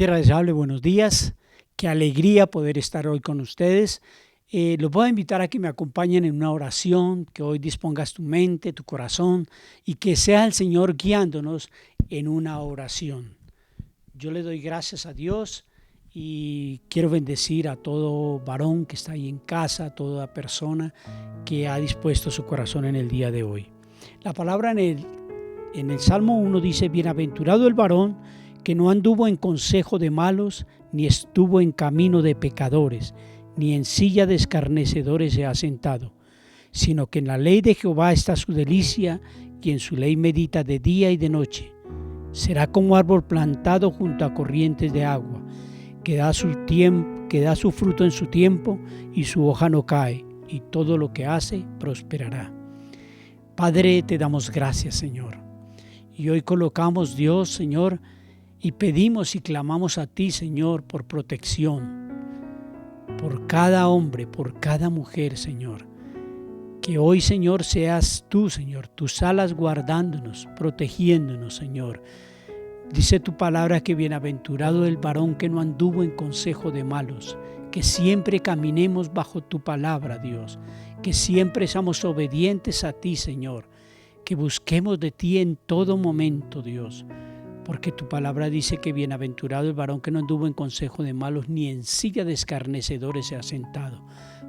Tierra deseable, buenos días. Qué alegría poder estar hoy con ustedes. Los voy a invitar a que me acompañen en una oración, que hoy dispongas tu mente, tu corazón y que sea el Señor guiándonos en una oración. Yo le doy gracias a Dios y quiero bendecir a todo varón que está ahí en casa, a toda persona que ha dispuesto su corazón en el día de hoy. La palabra en el Salmo 1 dice: bienaventurado el varón que no anduvo en consejo de malos, ni estuvo en camino de pecadores, ni en silla de escarnecedores se ha sentado, sino que en la ley de Jehová está su delicia, y en su ley medita de día y de noche. Será como árbol plantado junto a corrientes de agua, que da su fruto en su tiempo, y su hoja no cae, y todo lo que hace prosperará. Padre, te damos gracias, Señor. Y hoy colocamos, Dios, Señor, y pedimos y clamamos a ti, Señor, por protección, por cada hombre, por cada mujer, Señor. Que hoy, Señor, seas tú, Señor, tus alas guardándonos, protegiéndonos, Señor. Dice tu palabra que bienaventurado el varón que no anduvo en consejo de malos, que siempre caminemos bajo tu palabra, Dios, que siempre seamos obedientes a ti, Señor, que busquemos de ti en todo momento, Dios. Porque tu palabra dice que bienaventurado el varón que no anduvo en consejo de malos, ni en silla de escarnecedores se ha sentado.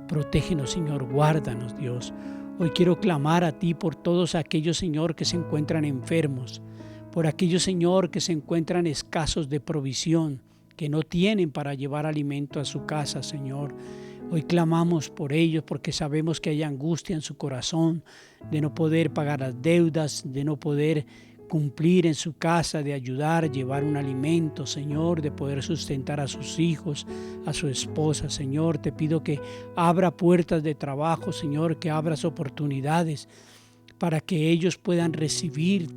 Protégenos, Señor, guárdanos, Dios. Hoy quiero clamar a ti por todos aquellos, Señor, que se encuentran enfermos, por aquellos, Señor, que se encuentran escasos de provisión, que no tienen para llevar alimento a su casa, Señor. Hoy clamamos por ellos porque sabemos que hay angustia en su corazón de no poder pagar las deudas, de no poder cumplir en su casa, de ayudar, llevar un alimento, Señor, de poder sustentar a sus hijos, a su esposa, Señor. Te pido que abra puertas de trabajo, Señor, que abras oportunidades para que ellos puedan recibir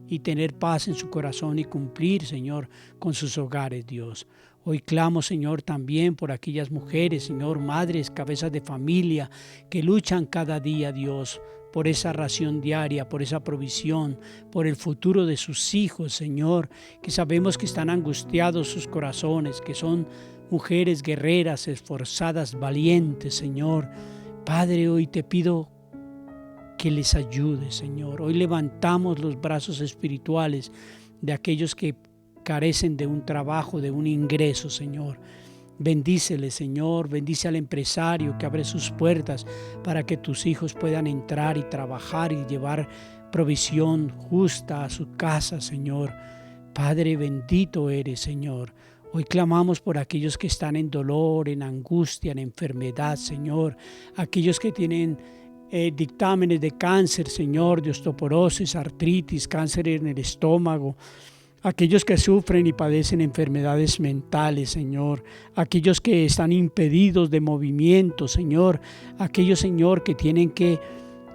y tener paz en su corazón y cumplir, Señor, con sus hogares, Dios. Hoy clamo, Señor, también por aquellas mujeres, Señor, madres, cabezas de familia, que luchan cada día, Dios, por esa ración diaria, por esa provisión, por el futuro de sus hijos, Señor, que sabemos que están angustiados sus corazones, que son mujeres guerreras, esforzadas, valientes, Señor. Padre, hoy te pido que les ayudes, Señor. Hoy levantamos los brazos espirituales de aquellos que carecen de un trabajo, de un ingreso, Señor. Bendícele, Señor, bendice al empresario que abre sus puertas para que tus hijos puedan entrar y trabajar y llevar provisión justa a su casa, Señor. Padre, bendito eres, Señor. Hoy clamamos por aquellos que están en dolor, en angustia, en enfermedad, Señor. Aquellos que tienen dictámenes de cáncer, Señor, de osteoporosis, artritis, cáncer en el estómago. Aquellos que sufren y padecen enfermedades mentales, Señor. Aquellos que están impedidos de movimiento, Señor. Aquellos, Señor, que tienen que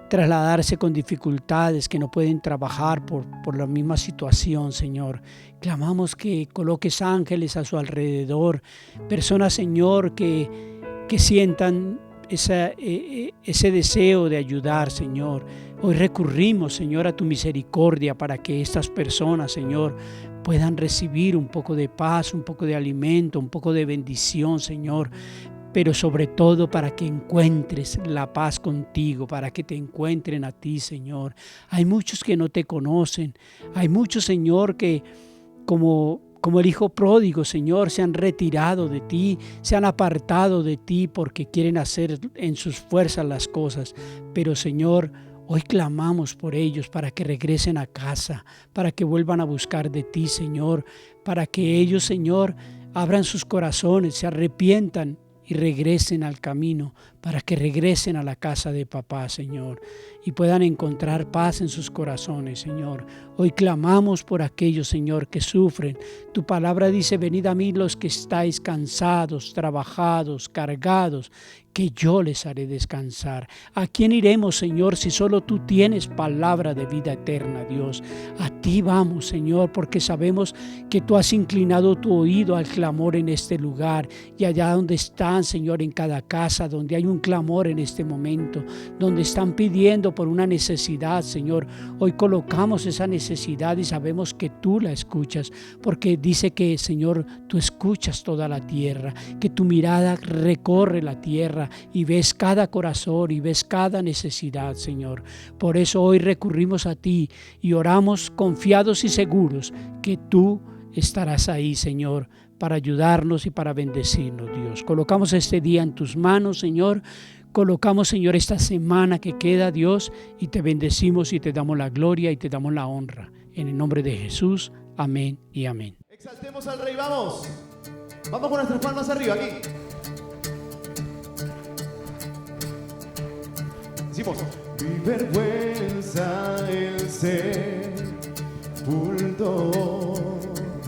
trasladarse con dificultades, que no pueden trabajar por la misma situación, Señor. Clamamos que coloques ángeles a su alrededor. Personas, Señor, que sientan ese deseo de ayudar, Señor. Hoy recurrimos, Señor, a tu misericordia para que estas personas, Señor, puedan recibir un poco de paz, un poco de alimento, un poco de bendición, Señor. Pero sobre todo para que encuentres la paz contigo, para que te encuentren a ti, Señor. Hay muchos que no te conocen. Hay muchos, Señor, que como el hijo pródigo, Señor, se han retirado de ti, se han apartado de ti porque quieren hacer en sus fuerzas las cosas. Pero, Señor, hoy clamamos por ellos para que regresen a casa, para que vuelvan a buscar de ti, Señor, para que ellos, Señor, abran sus corazones, se arrepientan y regresen al camino, para que regresen a la casa de papá, Señor, y puedan encontrar paz en sus corazones, Señor. Hoy clamamos por aquellos, Señor, que sufren. Tu palabra dice: venid a mí los que estáis cansados, trabajados, cargados, que yo les haré descansar. ¿A quién iremos, Señor, si solo tú tienes palabra de vida eterna, Dios? A ti vamos, Señor, porque sabemos que tú has inclinado tu oído al clamor en este lugar, y allá donde están, Señor, en cada casa, donde hay un clamor en este momento, donde están pidiendo por una necesidad, Señor, hoy colocamos esa necesidad y sabemos que tú la escuchas, porque dice que, Señor, tú escuchas toda la tierra, que tu mirada recorre la tierra y ves cada corazón y ves cada necesidad, Señor. Por eso hoy recurrimos a ti y oramos confiados y seguros que tú estarás ahí, Señor, para ayudarnos y para bendecirnos, Dios. Colocamos este día en tus manos, Señor. Colocamos, Señor, esta semana que queda, Dios, y te bendecimos y te damos la gloria y te damos la honra. En el nombre de Jesús, amén y amén. Exaltemos al Rey, vamos. Vamos con nuestras palmas arriba, aquí. Decimos: mi vergüenza el sepultó.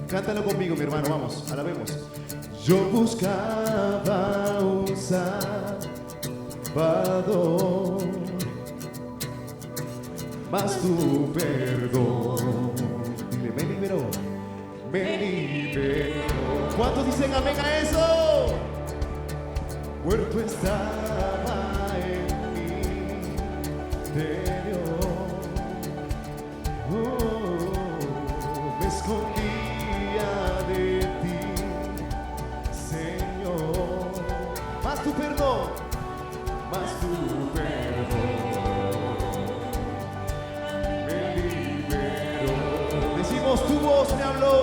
Cántalo conmigo, mi hermano, vamos, alabemos. Yo buscaba un Salvador, mas tu perdón, dile, me liberó, me liberó. ¿Cuántos dicen amén a eso? Muerto estaba en mi interior, me escondía de ti, Señor. Más tu perdón, más tu perdón me liberó. Decimos: tu voz me habló,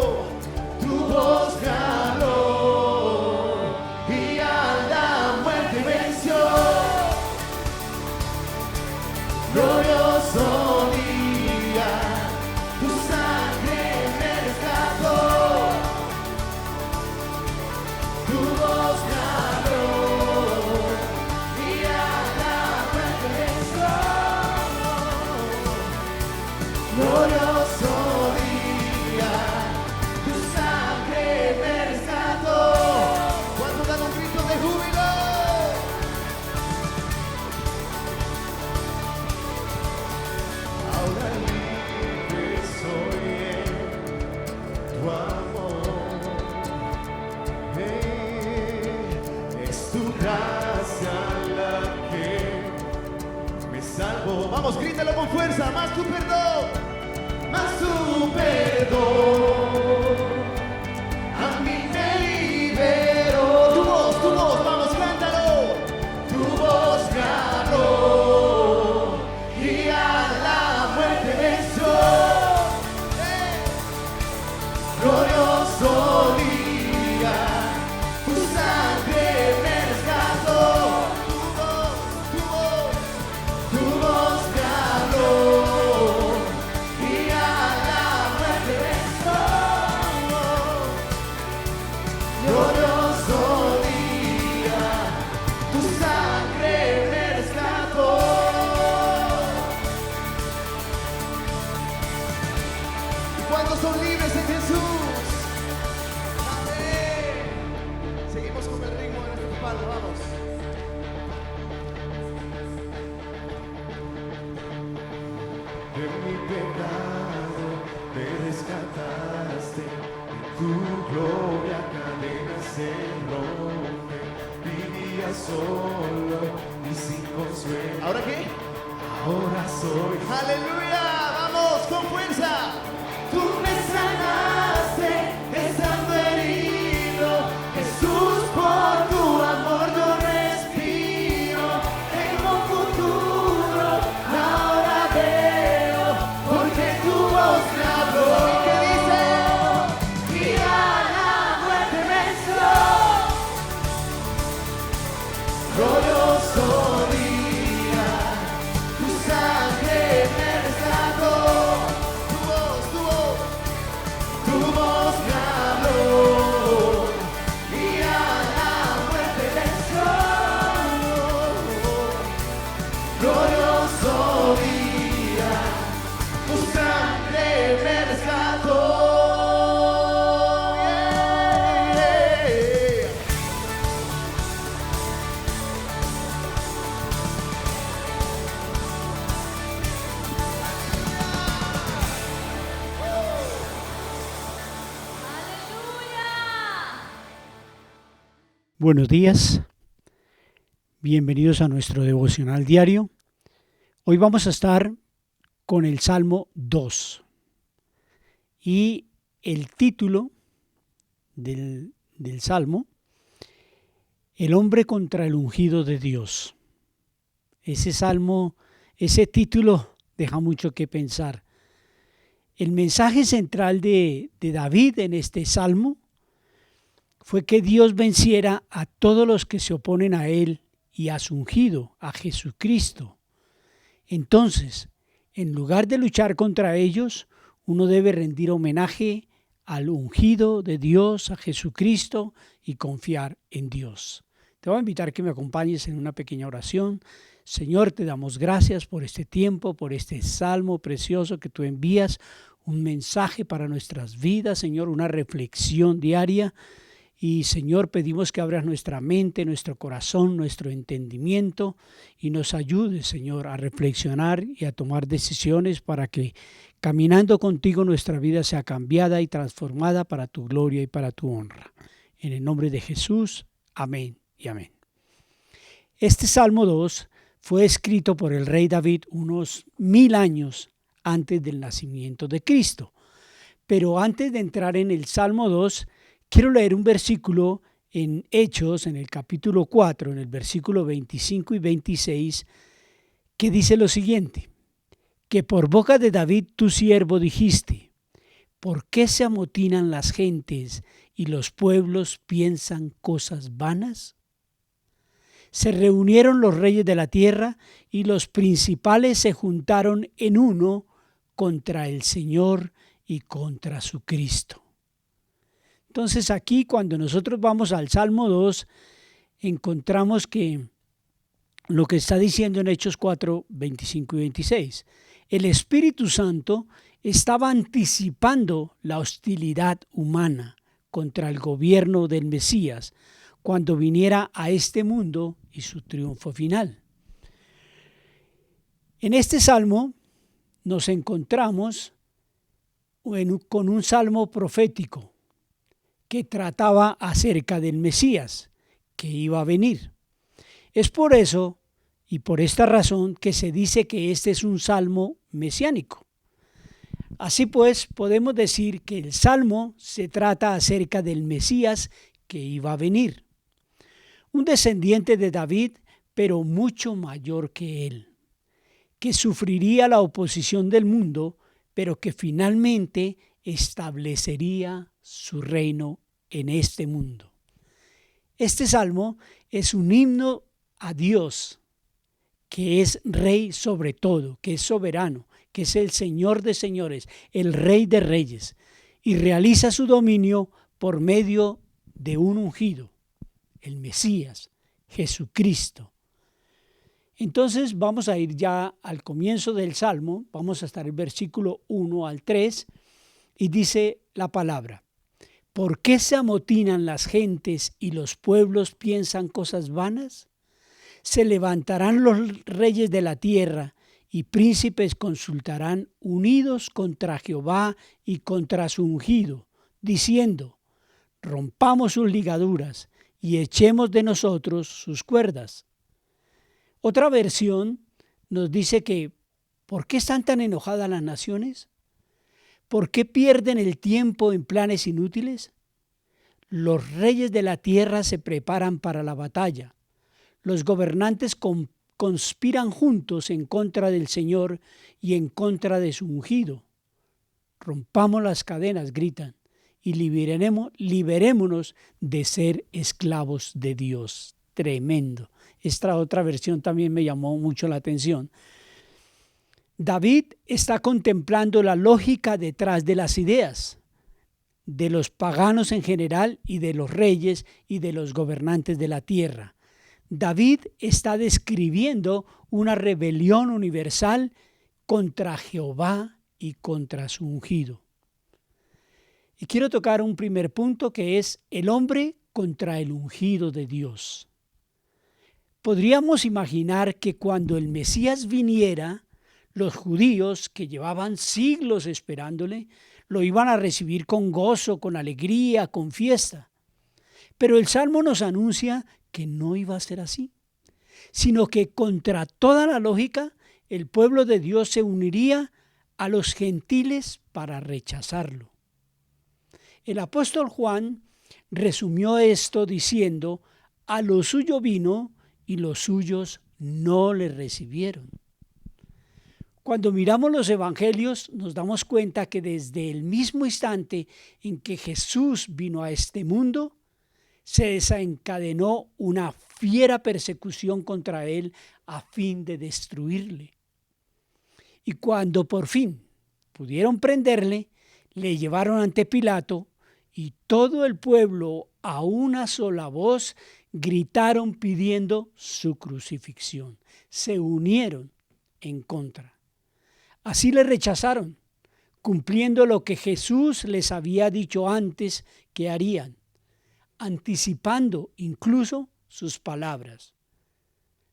tu voz me habló, y a la muerte venció. Glorioso día, tu sangre me rescató, tu voz me habló, y a la muerte venció. Glorioso día, tu sangre me rescató. ¿Cuántos dan un grito de júbilo? Ahora libre soy en tu amor. Es tu gracia la que me salvó. Vamos, grítalo con fuerza. Más tu perdón, más tu perdón a mí me liberó. Tu voz, vamos, cántalo. Tu voz me habló, y a la muerte venció. Glorioso día, tu sangre me rescató. Tu voz me habló, y a la muerte venció. Glorioso día, tu sangre me rescató. ¿Cuántos son libres en Jesús? Amén. Seguimos con el ritmo de nuestros palos, vamos. De mi pecado me rescataste, en tu gloria cadenas se rompen. Vivía solo y sin consuelo. ¿Ahora qué? Ahora soy. ¡Aleluya! ¡Vamos con fuerza! Tú me sanaste estando herido, Jesús, por tu amor yo respiro. Tengo futuro, ahora veo, porque tu voz me habló. ¿Y qué dice? Y a la muerte venció. Glorioso día, tu sangre me rescató. Tu voz, tu Buenos días, bienvenidos a nuestro devocional diario. Hoy vamos a estar con el Salmo 2 y el título del Salmo, El hombre contra el ungido de Dios. Ese Salmo, ese título deja mucho que pensar. El mensaje central de David en este Salmo fue que Dios venciera a todos los que se oponen a Él y a su ungido, a Jesucristo. Entonces, en lugar de luchar contra ellos, uno debe rendir homenaje al ungido de Dios, a Jesucristo, y confiar en Dios. Te voy a invitar que me acompañes en una pequeña oración. Señor, te damos gracias por este tiempo, por este salmo precioso que tú envías, un mensaje para nuestras vidas, Señor, una reflexión diaria. Y Señor, pedimos que abras nuestra mente, nuestro corazón, nuestro entendimiento y nos ayudes, Señor, a reflexionar y a tomar decisiones para que caminando contigo nuestra vida sea cambiada y transformada para tu gloria y para tu honra. En el nombre de Jesús, amén y amén. Este Salmo 2 fue escrito por el rey David unos 1000 años antes del nacimiento de Cristo. Pero antes de entrar en el Salmo 2, quiero leer un versículo en Hechos, en el capítulo 4, en el versículo 25 y 26, que dice lo siguiente: que por boca de David tu siervo dijiste, ¿por qué se amotinan las gentes y los pueblos piensan cosas vanas? Se reunieron los reyes de la tierra y los principales se juntaron en uno contra el Señor y contra su Cristo. Entonces aquí cuando nosotros vamos al Salmo 2, encontramos que lo que está diciendo en Hechos 4, 25 y 26, el Espíritu Santo estaba anticipando la hostilidad humana contra el gobierno del Mesías cuando viniera a este mundo y su triunfo final. En este Salmo nos encontramos con un salmo profético que trataba acerca del Mesías que iba a venir. Es por eso y por esta razón que se dice que este es un salmo mesiánico. Así pues, podemos decir que el salmo se trata acerca del Mesías que iba a venir. Un descendiente de David, pero mucho mayor que él, que sufriría la oposición del mundo, pero que finalmente establecería su reino en este mundo. Este salmo es un himno a Dios, que es rey sobre todo, que es soberano, que es el Señor de señores, el Rey de reyes, y realiza su dominio por medio de un ungido, el Mesías, Jesucristo. Entonces vamos a ir ya al comienzo del Salmo, vamos a estar en el versículo 1 al 3, y dice la palabra: ¿por qué se amotinan las gentes y los pueblos piensan cosas vanas? Se levantarán los reyes de la tierra y príncipes consultarán unidos contra Jehová y contra su ungido, diciendo: rompamos sus ligaduras y echemos de nosotros sus cuerdas. Otra versión nos dice que ¿por qué están tan enojadas las naciones? ¿Por qué pierden el tiempo en planes inútiles? Los reyes de la tierra se preparan para la batalla. Los gobernantes conspiran juntos en contra del Señor y en contra de su ungido. Rompamos las cadenas, gritan, y liberémonos de ser esclavos de Dios. Tremendo. Esta otra versión también me llamó mucho la atención. David está contemplando la lógica detrás de las ideas de los paganos en general y de los reyes y de los gobernantes de la tierra. David está describiendo una rebelión universal contra Jehová y contra su ungido. Y quiero tocar un primer punto que es el hombre contra el ungido de Dios. Podríamos imaginar que cuando el Mesías viniera, los judíos que llevaban siglos esperándole, lo iban a recibir con gozo, con alegría, con fiesta. Pero el Salmo nos anuncia que no iba a ser así, sino que contra toda la lógica, el pueblo de Dios se uniría a los gentiles para rechazarlo. El apóstol Juan resumió esto diciendo: a lo suyo vino y los suyos no le recibieron. Cuando miramos los evangelios nos damos cuenta que desde el mismo instante en que Jesús vino a este mundo, se desencadenó una fiera persecución contra él a fin de destruirle. Y cuando por fin pudieron prenderle, le llevaron ante Pilato y todo el pueblo a una sola voz gritaron pidiendo su crucifixión. Se unieron en contra. Así le rechazaron, cumpliendo lo que Jesús les había dicho antes que harían, anticipando incluso sus palabras.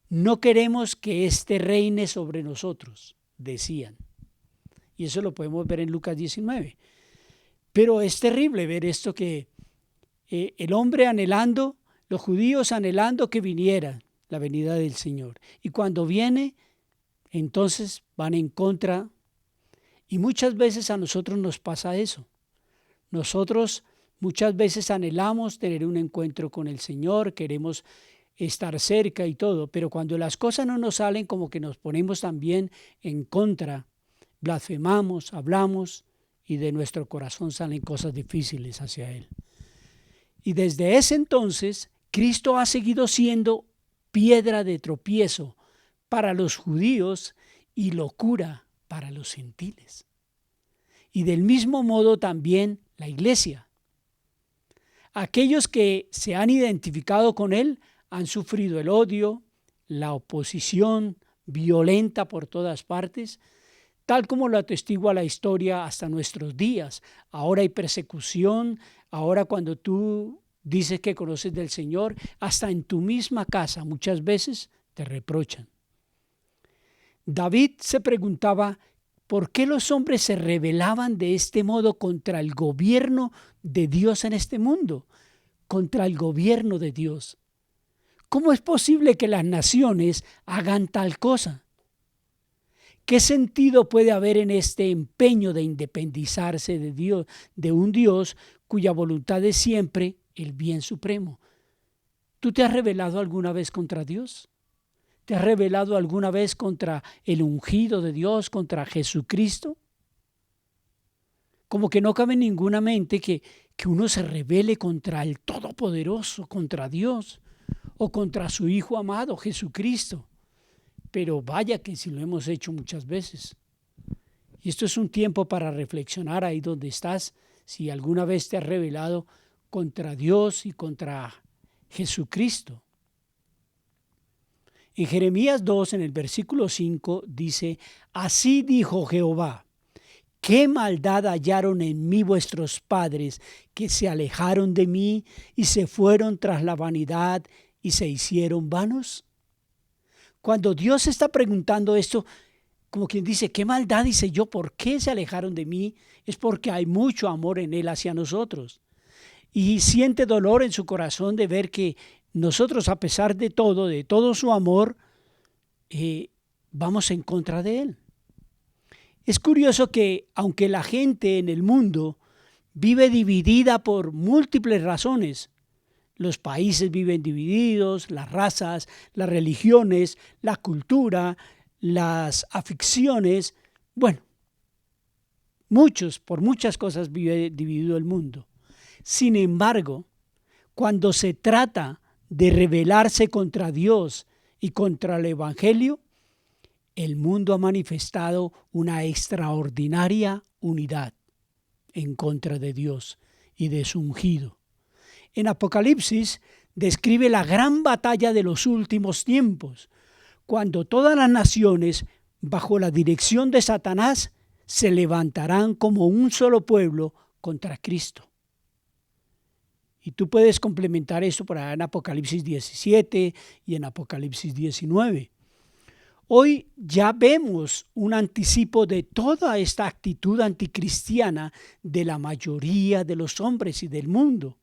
No queremos que éste reine sobre nosotros, decían. Y eso lo podemos ver en Lucas 19. Pero es terrible ver esto, que el hombre anhelando, los judíos anhelando que viniera la venida del Señor. Y cuando viene, entonces van en contra. Y muchas veces a nosotros nos pasa eso. Nosotros muchas veces anhelamos tener un encuentro con el Señor, queremos estar cerca y todo, pero cuando las cosas no nos salen, como que nos ponemos también en contra, blasfemamos, hablamos y de nuestro corazón salen cosas difíciles hacia Él. Y desde ese entonces, Cristo ha seguido siendo piedra de tropiezo para los judíos y locura para los gentiles. Y del mismo modo también la iglesia. Aquellos que se han identificado con Él han sufrido el odio, la oposición violenta por todas partes, tal como lo atestigua la historia hasta nuestros días. Ahora hay persecución, ahora cuando tú dices que conoces del Señor, hasta en tu misma casa muchas veces te reprochan. David se preguntaba por qué los hombres se rebelaban de este modo contra el gobierno de Dios en este mundo, contra el gobierno de Dios. ¿Cómo es posible que las naciones hagan tal cosa? ¿Qué sentido puede haber en este empeño de independizarse de Dios, de un Dios cuya voluntad es siempre el bien supremo? ¿Tú te has rebelado alguna vez contra Dios? ¿Te has rebelado alguna vez contra el ungido de Dios, contra Jesucristo? Como que no cabe en ninguna mente que uno se rebele contra el Todopoderoso, contra Dios o contra su Hijo amado, Jesucristo. Pero vaya que si lo hemos hecho muchas veces. Y esto es un tiempo para reflexionar ahí donde estás, si alguna vez te has rebelado contra Dios y contra Jesucristo. En Jeremías 2, en el versículo 5, dice: así dijo Jehová, qué maldad hallaron en mí vuestros padres, que se alejaron de mí y se fueron tras la vanidad y se hicieron vanos. Cuando Dios está preguntando esto, como quien dice, ¿qué maldad hice yo? ¿Por qué se alejaron de mí? Es porque hay mucho amor en Él hacia nosotros. Y siente dolor en su corazón de ver que nosotros, a pesar de todo su amor, vamos en contra de Él. Es curioso que, aunque la gente en el mundo vive dividida por múltiples razones, los países viven divididos, las razas, las religiones, la cultura, las aficiones, bueno, por muchas cosas vive dividido el mundo. Sin embargo, cuando se trata de rebelarse contra Dios y contra el Evangelio, el mundo ha manifestado una extraordinaria unidad en contra de Dios y de su ungido. En Apocalipsis describe la gran batalla de los últimos tiempos, cuando todas las naciones, bajo la dirección de Satanás, se levantarán como un solo pueblo contra Cristo. Y tú puedes complementar esto por allá en Apocalipsis 17 y en Apocalipsis 19. Hoy ya vemos un anticipo de toda esta actitud anticristiana de la mayoría de los hombres y del mundo.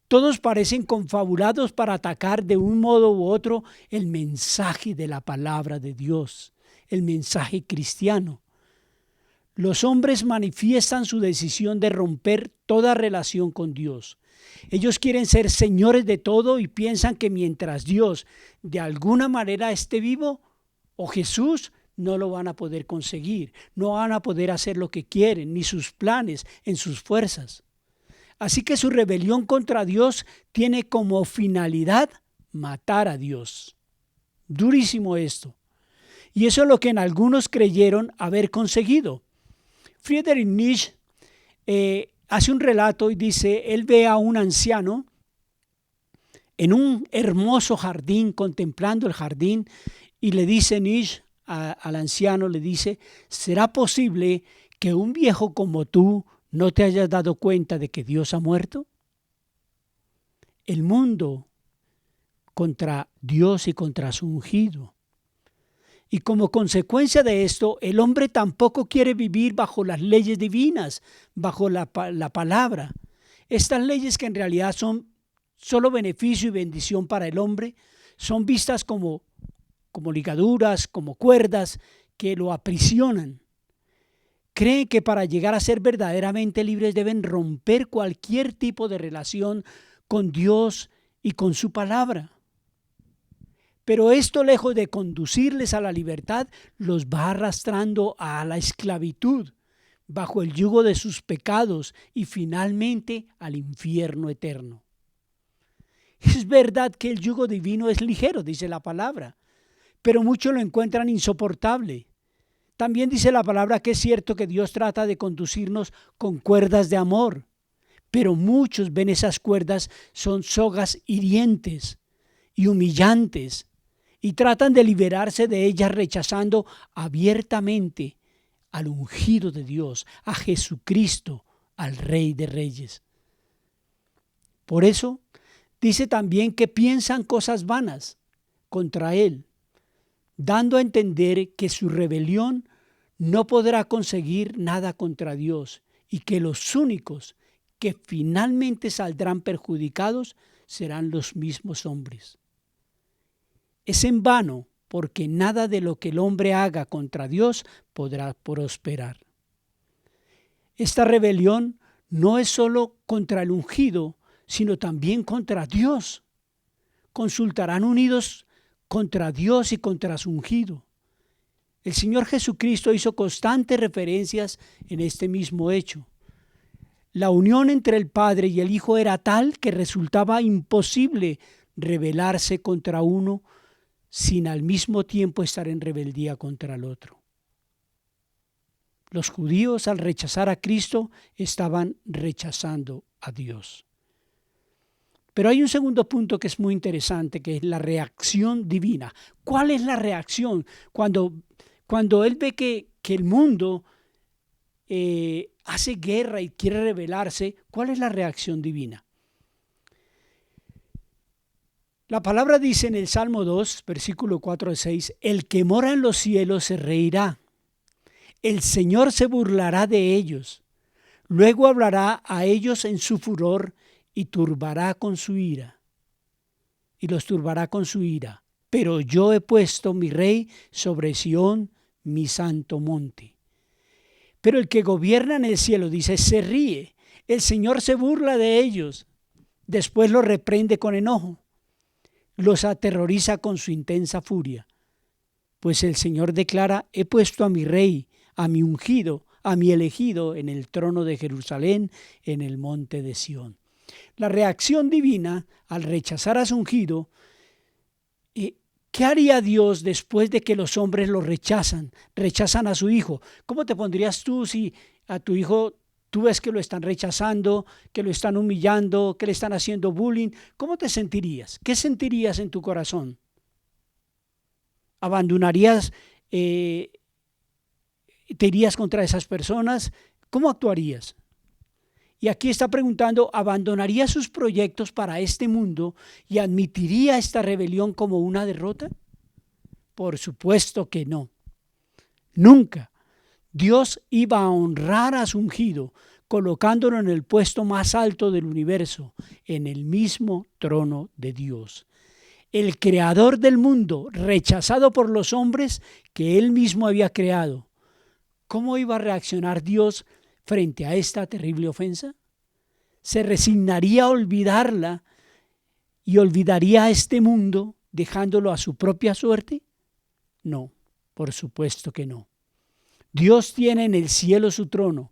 Todos parecen confabulados para atacar de un modo u otro el mensaje de la palabra de Dios, el mensaje cristiano. Los hombres manifiestan su decisión de romper toda relación con Dios. Ellos quieren ser señores de todo y piensan que mientras Dios de alguna manera esté vivo o Jesús, no lo van a poder conseguir, no van a poder hacer lo que quieren, ni sus planes en sus fuerzas. Así que su rebelión contra Dios tiene como finalidad matar a Dios. Durísimo esto. Y eso es lo que en algunos creyeron haber conseguido. Friedrich Nietzsche hace un relato y dice, él ve a un anciano en un hermoso jardín, contemplando el jardín, y le dice Nietzsche al anciano, le dice, ¿será posible que un viejo como tú no te hayas dado cuenta de que Dios ha muerto? El mundo contra Dios y contra su ungido. Y como consecuencia de esto, el hombre tampoco quiere vivir bajo las leyes divinas, bajo la palabra. Estas leyes que en realidad son solo beneficio y bendición para el hombre, son vistas como ligaduras, como cuerdas que lo aprisionan. Creen que para llegar a ser verdaderamente libres deben romper cualquier tipo de relación con Dios y con su palabra. Pero esto, lejos de conducirles a la libertad, los va arrastrando a la esclavitud, bajo el yugo de sus pecados y finalmente al infierno eterno. Es verdad que el yugo divino es ligero, dice la palabra, pero muchos lo encuentran insoportable. También dice la palabra que es cierto que Dios trata de conducirnos con cuerdas de amor, pero muchos ven esas cuerdas son sogas hirientes y humillantes y tratan de liberarse de ellas rechazando abiertamente al ungido de Dios, a Jesucristo, al Rey de Reyes. Por eso dice también que piensan cosas vanas contra Él, dando a entender que su rebelión no podrá conseguir nada contra Dios y que los únicos que finalmente saldrán perjudicados serán los mismos hombres. Es en vano, porque nada de lo que el hombre haga contra Dios podrá prosperar. Esta rebelión no es solo contra el ungido, sino también contra Dios. Consultarán unidos contra Dios y contra su ungido. El Señor Jesucristo hizo constantes referencias en este mismo hecho. La unión entre el Padre y el Hijo era tal que resultaba imposible rebelarse contra uno sin al mismo tiempo estar en rebeldía contra el otro. Los judíos, al rechazar a Cristo, estaban rechazando a Dios. Pero hay un segundo punto que es muy interesante, que es la reacción divina. ¿Cuál es la reacción? Cuando Él ve que el mundo hace guerra y quiere rebelarse, ¿cuál es la reacción divina? La palabra dice en el Salmo 2, versículo 4 al 6, el que mora en los cielos se reirá, el Señor se burlará de ellos, luego hablará a ellos en su furor y turbará con su ira, y los turbará con su ira. Pero yo he puesto mi rey sobre Sión, mi santo monte. Pero el que gobierna en el cielo, dice, se ríe, el Señor se burla de ellos, después los reprende con enojo, los aterroriza con su intensa furia. Pues el Señor declara, he puesto a mi rey, a mi ungido, a mi elegido en el trono de Jerusalén, en el monte de Sión. La reacción divina al rechazar a su ungido, ¿qué haría Dios después de que los hombres lo rechazan a su hijo? ¿Cómo te pondrías tú si a tu hijo tú ves que lo están rechazando, que lo están humillando, que le están haciendo bullying? ¿Cómo te sentirías? ¿Qué sentirías en tu corazón? ¿Abandonarías, te irías contra esas personas? ¿Cómo actuarías? Y aquí está preguntando, ¿abandonaría sus proyectos para este mundo y admitiría esta rebelión como una derrota? Por supuesto que no. Nunca. Dios iba a honrar a su ungido colocándolo en el puesto más alto del universo, en el mismo trono de Dios. El creador del mundo, rechazado por los hombres que él mismo había creado. ¿Cómo iba a reaccionar Dios frente a esta terrible ofensa? ¿Se resignaría a olvidarla y olvidaría a este mundo dejándolo a su propia suerte? No, por supuesto que no. Dios tiene en el cielo su trono.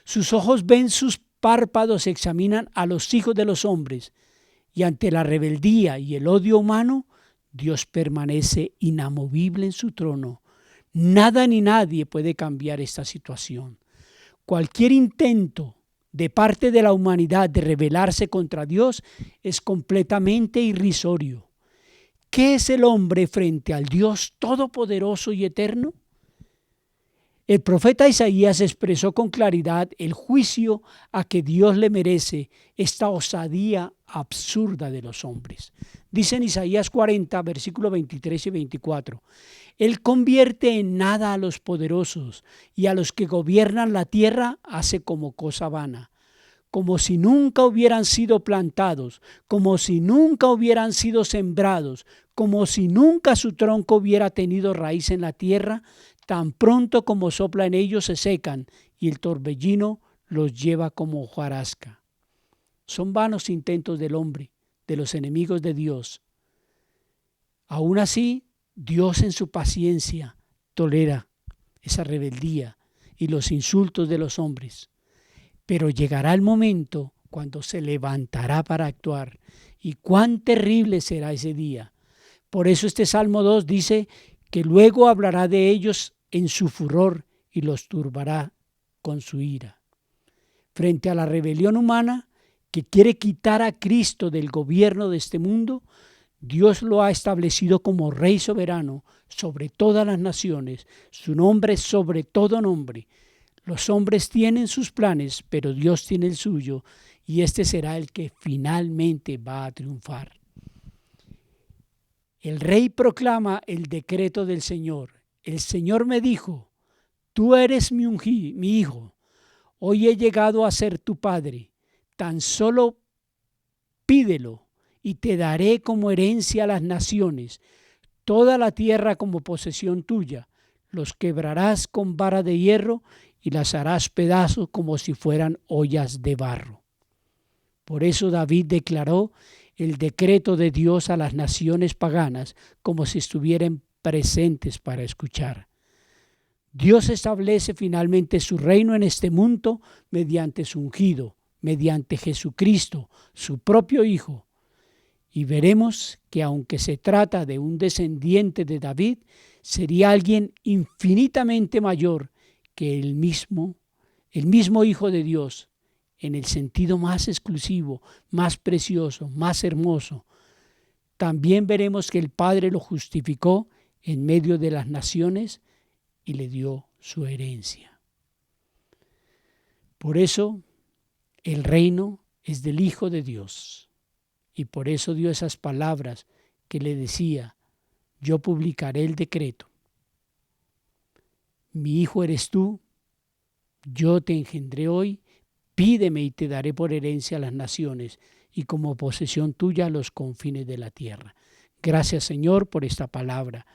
Sus ojos ven, sus párpados examinan a los hijos de los hombres. Y ante la rebeldía y el odio humano, Dios permanece inamovible en su trono. Nada ni nadie puede cambiar esta situación. Cualquier intento de parte de la humanidad de rebelarse contra Dios es completamente irrisorio. ¿Qué es el hombre frente al Dios todopoderoso y eterno? El profeta Isaías expresó con claridad el juicio a que Dios le merece esta osadía absurda de los hombres. Dice en Isaías 40, versículos 23 y 24, Él convierte en nada a los poderosos y a los que gobiernan la tierra hace como cosa vana, como si nunca hubieran sido plantados, como si nunca hubieran sido sembrados, como si nunca su tronco hubiera tenido raíz en la tierra. Tan pronto como sopla en ellos se secan y el torbellino los lleva como hojarasca. Son vanos intentos del hombre, de los enemigos de Dios. Aún así, Dios en su paciencia tolera esa rebeldía y los insultos de los hombres. Pero llegará el momento cuando se levantará para actuar. Y cuán terrible será ese día. Por eso este Salmo 2 dice que luego hablará de ellos en su furor y los turbará con su ira. Frente a la rebelión humana que quiere quitar a Cristo del gobierno de este mundo, Dios lo ha establecido como Rey soberano sobre todas las naciones, su nombre sobre todo nombre. Los hombres tienen sus planes, pero Dios tiene el suyo, y este será el que finalmente va a triunfar. El Rey proclama el decreto del Señor. El Señor me dijo, tú eres mi hijo, hoy he llegado a ser tu padre, tan solo pídelo y te daré como herencia a las naciones, toda la tierra como posesión tuya, los quebrarás con vara de hierro y las harás pedazos como si fueran ollas de barro. Por eso David declaró el decreto de Dios a las naciones paganas como si estuvieran presentes para escuchar. Dios establece finalmente su reino en este mundo mediante su ungido, mediante Jesucristo, su propio Hijo. Y veremos que aunque se trata de un descendiente de David, sería alguien infinitamente mayor que el mismo Hijo de Dios, en el sentido más exclusivo, más precioso, más hermoso. También veremos que el Padre lo justificó en medio de las naciones y le dio su herencia. Por eso el reino es del Hijo de Dios y por eso dio esas palabras que le decía, yo publicaré el decreto. Mi hijo eres tú, yo te engendré hoy, pídeme y te daré por herencia a las naciones y como posesión tuya a los confines de la tierra. Gracias, Señor, por esta palabra.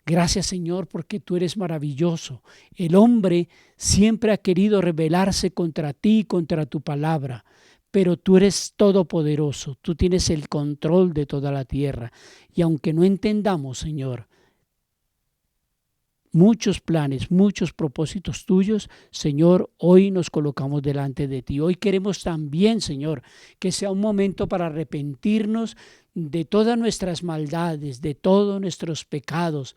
Gracias, Señor, porque tú eres maravilloso. El hombre siempre ha querido rebelarse contra ti, contra tu palabra, pero tú eres todopoderoso. Tú tienes el control de toda la tierra. Y aunque no entendamos, Señor, muchos planes, muchos propósitos tuyos, Señor, hoy nos colocamos delante de ti. Hoy queremos también, Señor, que sea un momento para arrepentirnos de todas nuestras maldades, de todos nuestros pecados,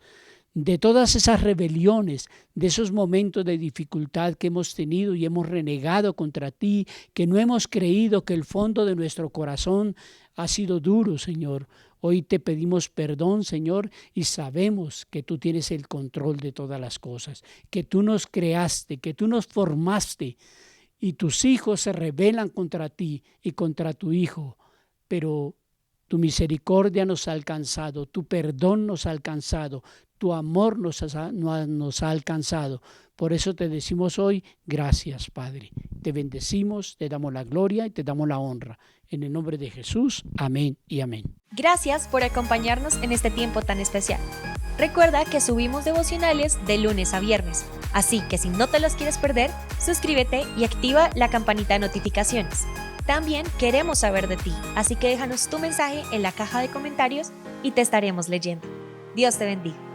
de todas esas rebeliones, de esos momentos de dificultad que hemos tenido y hemos renegado contra ti, que no hemos creído, que el fondo de nuestro corazón ha sido duro, Señor. Hoy te pedimos perdón, Señor, y sabemos que tú tienes el control de todas las cosas, que tú nos creaste, que tú nos formaste, y tus hijos se rebelan contra ti y contra tu Hijo, pero Tu misericordia nos ha alcanzado, tu perdón nos ha alcanzado, tu amor nos ha alcanzado. Por eso te decimos hoy, gracias, Padre. Te bendecimos, te damos la gloria y te damos la honra. En el nombre de Jesús, amén y amén. Gracias por acompañarnos en este tiempo tan especial. Recuerda que subimos devocionales de lunes a viernes, así que si no te los quieres perder, suscríbete y activa la campanita de notificaciones. También queremos saber de ti, así que déjanos tu mensaje en la caja de comentarios y te estaremos leyendo. Dios te bendiga.